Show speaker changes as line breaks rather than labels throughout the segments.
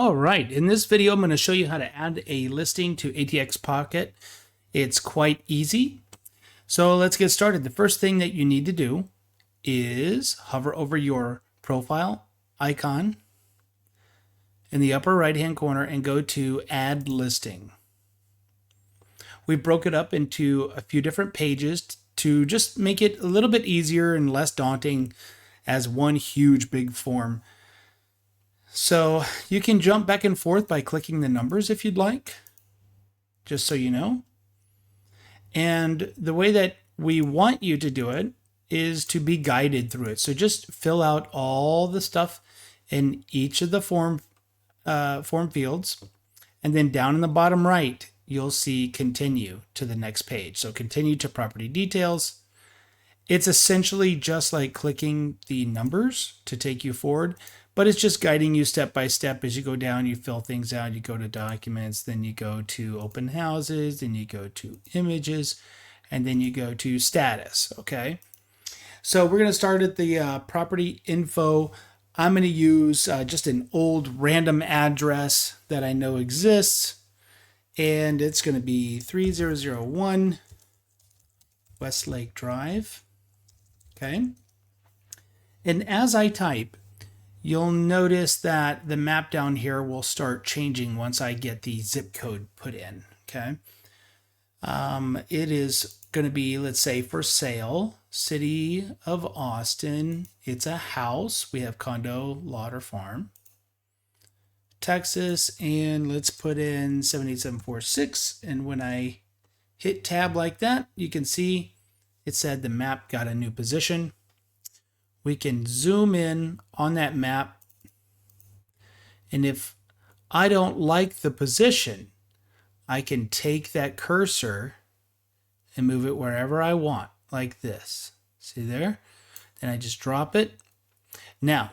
All right, in this video, I'm going to show you how to add a listing to ATXPocket. It's quite easy. So let's get started. The first thing that you need to do is hover over your profile icon in the upper right-hand corner and go to Add Listing. We broke it up into a few different pages to just make it a little bit easier and less daunting as one huge big form. So you can jump back and forth by clicking the numbers if you'd like, just so you know. And the way that we want you to do it is to be guided through it. So just fill out all the stuff in each of the form fields. And then down in the bottom right, you'll see continue to the next page. So continue to property details. It's essentially just like clicking the numbers to take you forward, but it's just guiding you step by step. As you go down, you fill things out, you go to documents, then you go to open houses, then you go to images, and then you go to status, okay? So we're gonna start at the property info. I'm gonna use just an old random address that I know exists, and it's gonna be 3001 Westlake Drive, okay? And as I type, you'll notice that the map down here will start changing once I get the zip code put in, okay? It is going to be, let's say, for sale, City of Austin. It's a house. We have condo, lot, or farm. Texas, and let's put in 78746. And when I hit tab like that, you can see it said the map got a new position. We can zoom in on that map. And if I don't like the position, I can take that cursor and move it wherever I want, like this. See there? Then I just drop it. Now,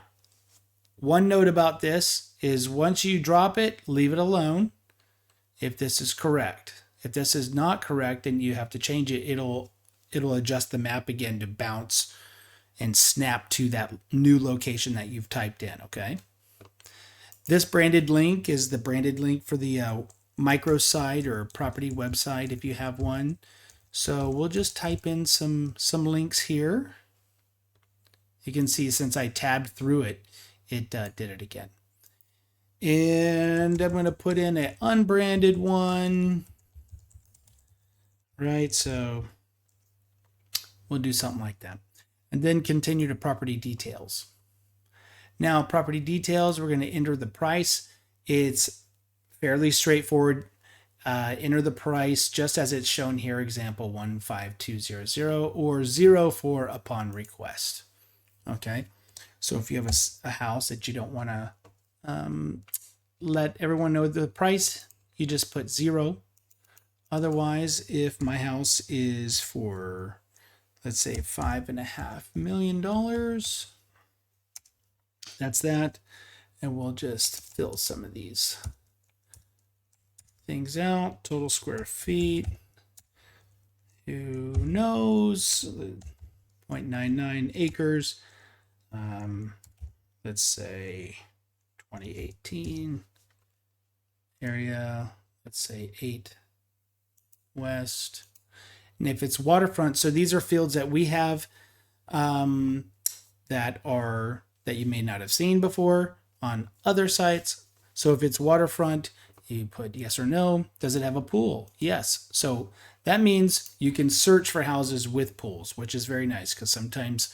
one note about this is once you drop it, leave it alone if this is correct. If this is not correct and you have to change it, it'll adjust the map again to bounce and snap to that new location that you've typed in, okay? This branded link is the branded link for the microsite or property website if you have one. So we'll just type in some links here. You can see since I tabbed through it, it did it again. And I'm going to put in an unbranded one, right? So we'll do something like that. And then continue to property details. Now, property details, we're going to enter the price. It's fairly straightforward. Enter the price just as it's shown here, example 15200 or 0 for upon request. Okay, so if you have a house that you don't want to let everyone know the price, you just put 0. Otherwise, if my house is for, let's say, $5.5 million, that's that. And we'll just fill some of these things out. Total square feet, who knows, 0.99 acres. Let's say 2018 area, let's say 8 west. And if it's waterfront, so these are fields that we have that you may not have seen before on other sites. So if it's waterfront, you put yes or no. Does it have a pool? Yes. So that means you can search for houses with pools, which is very nice because sometimes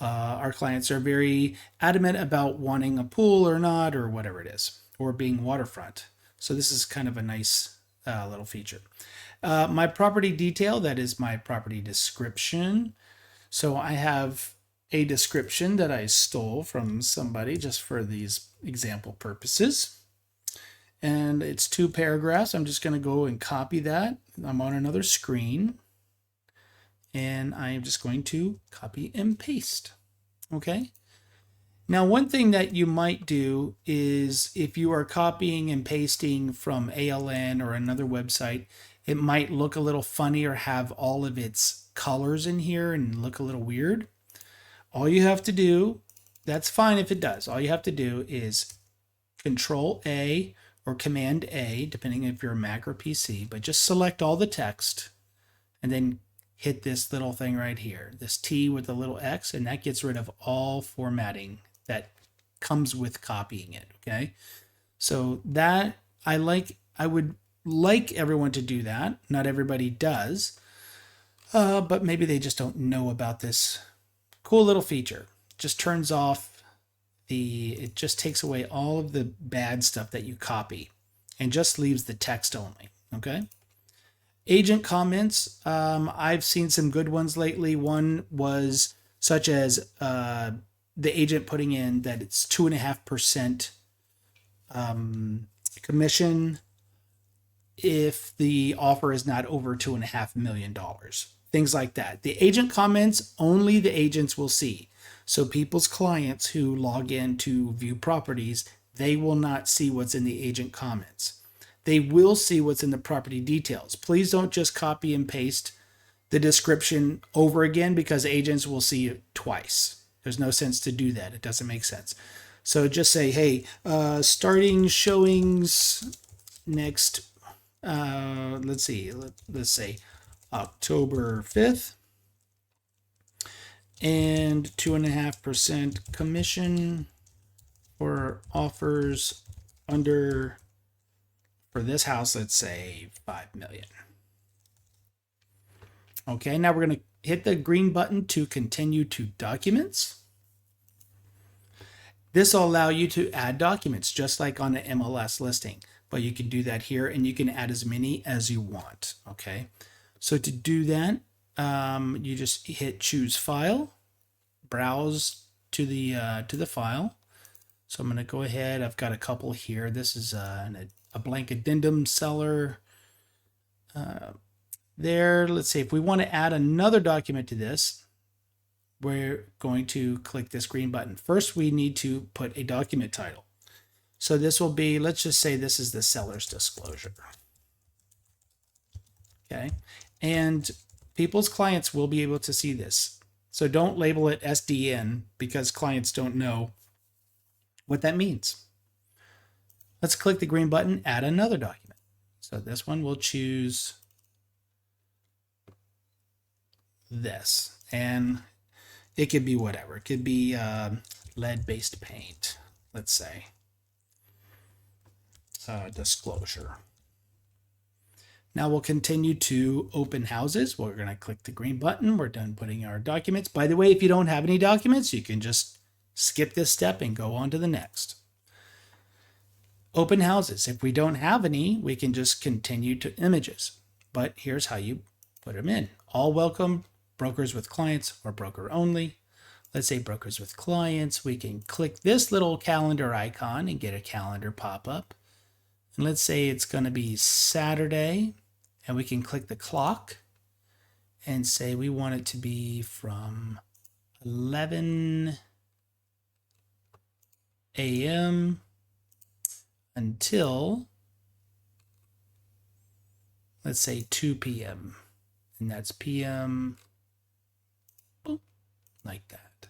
our clients are very adamant about wanting a pool or not, or whatever it is, or being waterfront. So this is kind of a nice little feature. My property detail, that is my property description. So I have a description that I stole from somebody just for these example purposes. And it's 2 paragraphs. I'm just going to go and copy that. I'm on another screen. And I'm just going to copy and paste. Okay. Now, one thing that you might do is if you are copying and pasting from ALN or another website, it might look a little funny or have all of its colors in here and look a little weird. All you have to do, that's fine if it does. All you have to do is Control A or Command A, depending if you're a Mac or PC, but just select all the text and then hit this little thing right here, this T with the little X, and that gets rid of all formatting that comes with copying it, okay? So that I would like everyone to do that. Not everybody does, but maybe they just don't know about this cool little feature. Just turns off it just takes away all of the bad stuff that you copy and just leaves the text only, okay? Agent comments, I've seen some good ones lately. One was such as the agent putting in that it's 2.5% commission if the offer is not over $2.5 million. Things like that. The agent comments, only the agents will see. So people's clients who log in to view properties, they will not see what's in the agent comments. They will see what's in the property details. Please don't just copy and paste the description over again, because agents will see it twice. There's no sense to do that. It doesn't make sense. So just say, hey, starting showings next, let's say October 5th, and 2.5% commission for offers under, for this house, let's say 5 million. Okay, now we're going to hit the green button to continue to documents. This will allow you to add documents just like on an MLS listing, but you can do that here, and you can add as many as you want. Okay, so to do that, you just hit choose file, browse to the file. So I'm going to go ahead. I've got a couple here. This is a blank addendum seller. There, let's see, if we want to add another document to this, we're going to click this green button. First, we need to put a document title. So this will be, let's just say this is the seller's disclosure. Okay, and people's clients will be able to see this. So don't label it SDN, because clients don't know what that means. Let's click the green button, add another document. So this one, we'll choose this, and it could be whatever. It could be lead-based paint, let's say. Disclosure. Now we'll continue to open houses. We're going to click the green button. We're done putting our documents. By the way, if you don't have any documents, you can just skip this step and go on to the next. Open houses. If we don't have any, we can just continue to images. But here's how you put them in. All welcome, brokers with clients, or broker only. Let's say brokers with clients. We can click this little calendar icon and get a calendar pop up. And let's say it's going to be Saturday, and we can click the clock and say we want it to be from 11 a.m. until, let's say 2 p.m. And that's p.m. Boom, like that.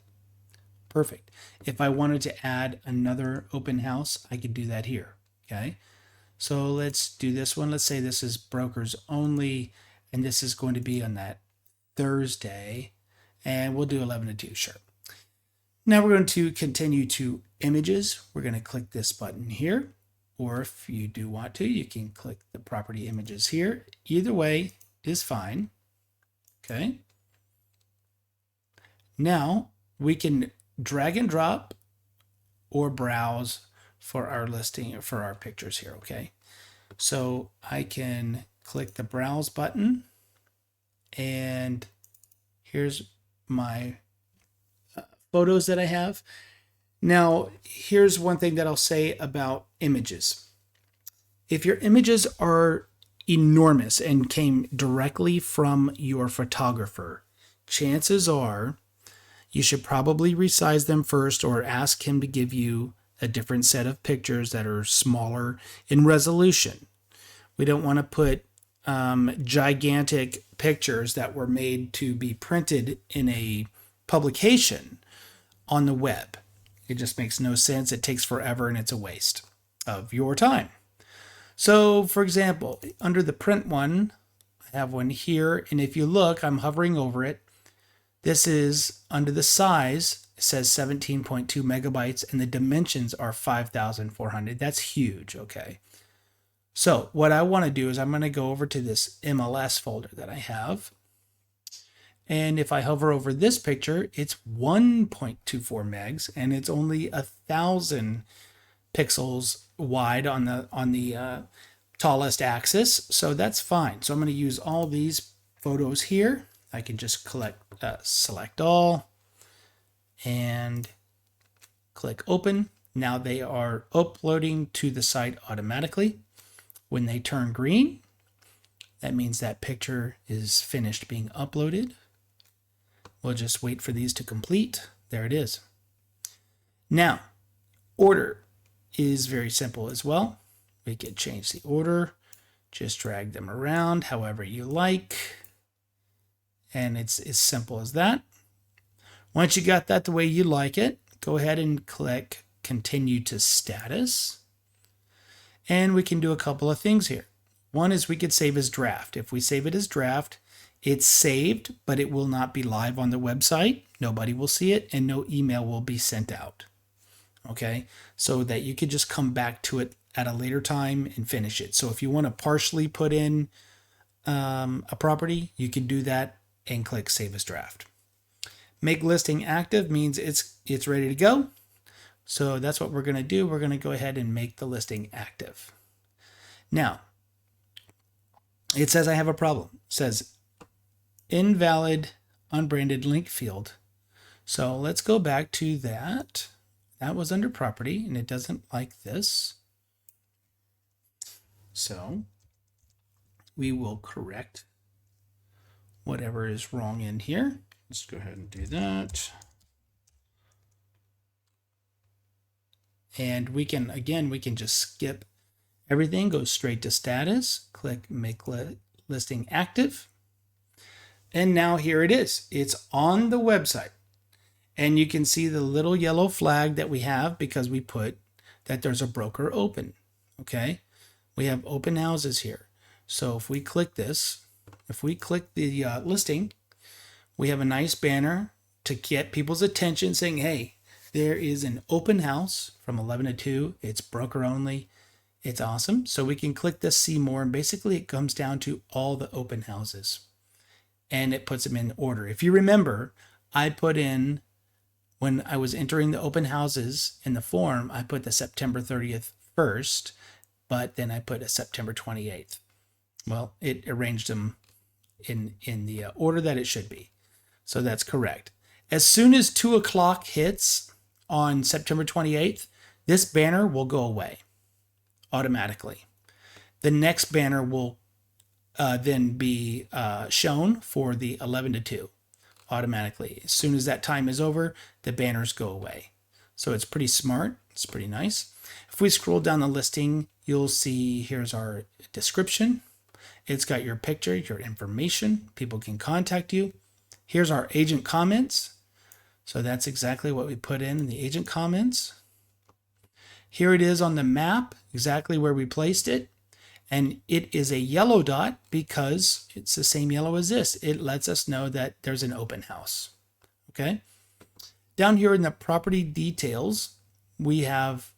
Perfect. If I wanted to add another open house, I could do that here. Okay. So let's do this one. Let's say this is brokers only, and this is going to be on that Thursday, and we'll do 11 to 2, sure. Now we're going to continue to images. We're going to click this button here, or if you do want to, you can click the property images here. Either way is fine. Okay. Now we can drag and drop or browse for our listing, or for our pictures here. Okay, so I can click the browse button, and here's my photos that I have. Now here's one thing that I'll say about images. If your images are enormous and came directly from your photographer, chances are you should probably resize them first, or ask him to give you a different set of pictures that are smaller in resolution. We don't want to put gigantic pictures that were made to be printed in a publication on the web. It just makes no sense. It takes forever and it's a waste. of your time. So for example, under the print one, I have one here. And if you look, I'm hovering over it. This is under the size, it says 17.2 megabytes and the dimensions are 5,400. That's huge, okay? So what I want to do is I'm going to go over to this MLS folder that I have. And if I hover over this picture, it's 1.24 megs and it's only 1,000 pixels wide on the tallest axis. So that's fine. So I'm going to use all these photos here. I can just select all and click open. Now they are uploading to the site automatically. When they turn green, that means that picture is finished being uploaded. We'll just wait for these to complete. There it is. Now, order is very simple as well. We can change the order, just drag them around however you like. And it's as simple as that. Once you got that the way you like it, go ahead and click continue to status. And we can do a couple of things here. One is we could save as draft. If we save it as draft, it's saved, but it will not be live on the website. Nobody will see it and no email will be sent out. Okay, so that you could just come back to it at a later time and finish it. So if you want to partially put in a property, you can do that and click save as draft. Make listing active means it's ready to go. So that's what we're going to do. We're going to go ahead and make the listing active. Now, it says I have a problem. It says invalid unbranded link field. So let's go back to that. That was under property and it doesn't like this. So we will correct whatever is wrong in here. Let's go ahead and do that. And we can, again, we can just skip everything, go straight to status, click make listing active. And now here it is. It's on the website. And you can see the little yellow flag that we have because we put that there's a broker open. Okay. We have open houses here. So if we click this, if we click the listing, we have a nice banner to get people's attention saying, hey, there is an open house from 11 to 2. It's broker only. It's awesome. So we can click this see more. And basically it comes down to all the open houses and it puts them in order. If you remember, I put in, when I was entering the open houses in the form, I put the September 30th first, but then I put a September 28th. Well, it arranged them in the order that it should be. So that's correct. As soon as 2 o'clock hits on September 28th, this banner will go away automatically. The next banner will then be shown for the 11 to 2 automatically. As soon as that time is over, the banners go away. So it's pretty smart. It's pretty nice. If we scroll down the listing, you'll see here's our description. It's got your picture, your information. People can contact you. Here's our agent comments. So that's exactly what we put in the agent comments. Here it is on the map, exactly where we placed it. And it is a yellow dot because it's the same yellow as this. It lets us know that there's an open house. Okay. Down here in the property details, we have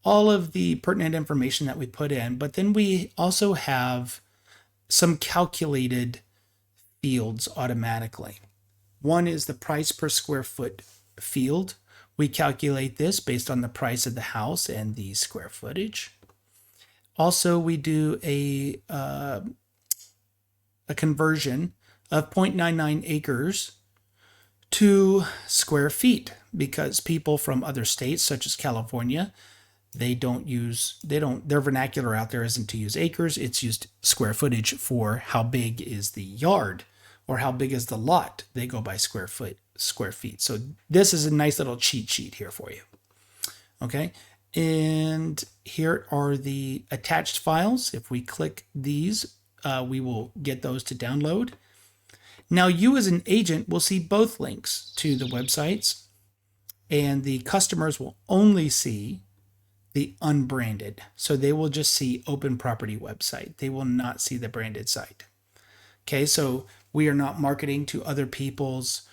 all of the pertinent information that we put in, but then we also have some calculated fields automatically. One is the price per square foot field. We calculate this based on the price of the house and the square footage. Also, we do a conversion of 0.99 acres to square feet because people from other states, such as California, their vernacular out there isn't to use acres, it's used square footage for how big is the yard or how big is the lot. They go by square feet. So this is a nice little cheat sheet here for you. Okay. And here are the attached files. If we click these, we will get those to download. Now you as an agent will see both links to the websites and the customers will only see the unbranded. So they will just see open property website. They will not see the branded site. Okay, so we are not marketing to other people's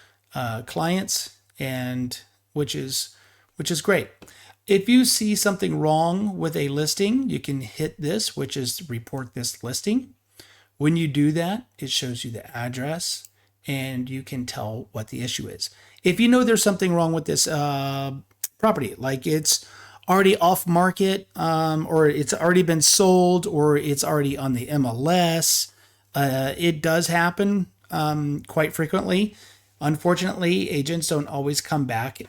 clients, and which is great. If you see something wrong with a listing, you can hit this, which is report this listing. When you do that, it shows you the address and you can tell what the issue is. If you know there's something wrong with this property, like it's already off market, or it's already been sold, or it's already on the MLS, it does happen quite frequently. Unfortunately, agents don't always come back,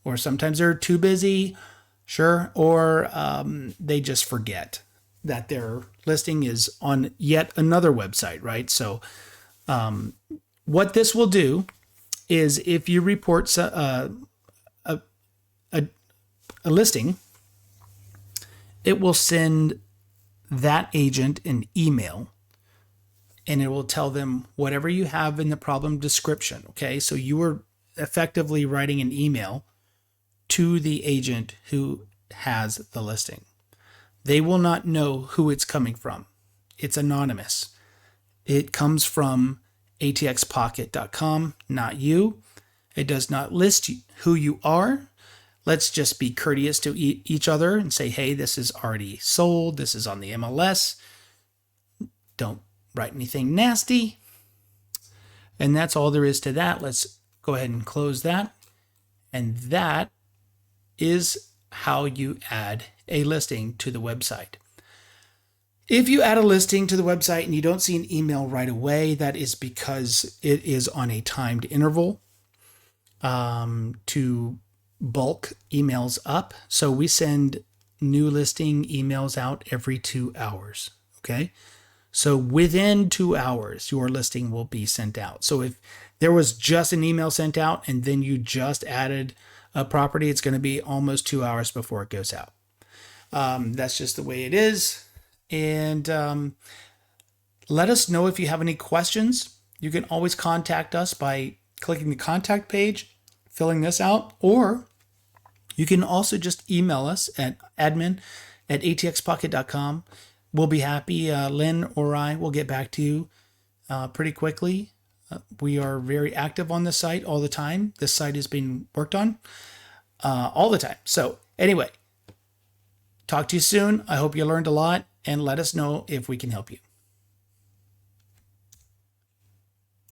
or sometimes they're too busy, sure, or they just forget that their listing is on yet another website, right? So what this will do is if you report a listing, it will send that agent an email, and it will tell them whatever you have in the problem description. Okay, so you are effectively writing an email to the agent who has the listing. They will not know who it's coming from. It's anonymous. It comes from ATXPocket.com, not you. It does not list who you are. Let's just be courteous to each other and say, hey, this is already sold. This is on the MLS. Don't write anything nasty. And that's all there is to that. Let's go ahead and close that. And that is how you add a listing to the website. If you add a listing to the website and you don't see an email right away, that is because it is on a timed interval to bulk emails up. So we send new listing emails out every 2 hours. Okay. So within 2 hours, your listing will be sent out. So if there was just an email sent out and then you just added a property, it's going to be almost 2 hours before it goes out. That's just the way it is. And let us know if you have any questions. You can always contact us by clicking the contact page, filling this out, or you can also just email us at admin@atxpocket.com. We'll be happy. Lynn or I will get back to you pretty quickly. We are very active on this site all the time. This site is being worked on all the time. So anyway, talk to you soon. I hope you learned a lot, and let us know if we can help you.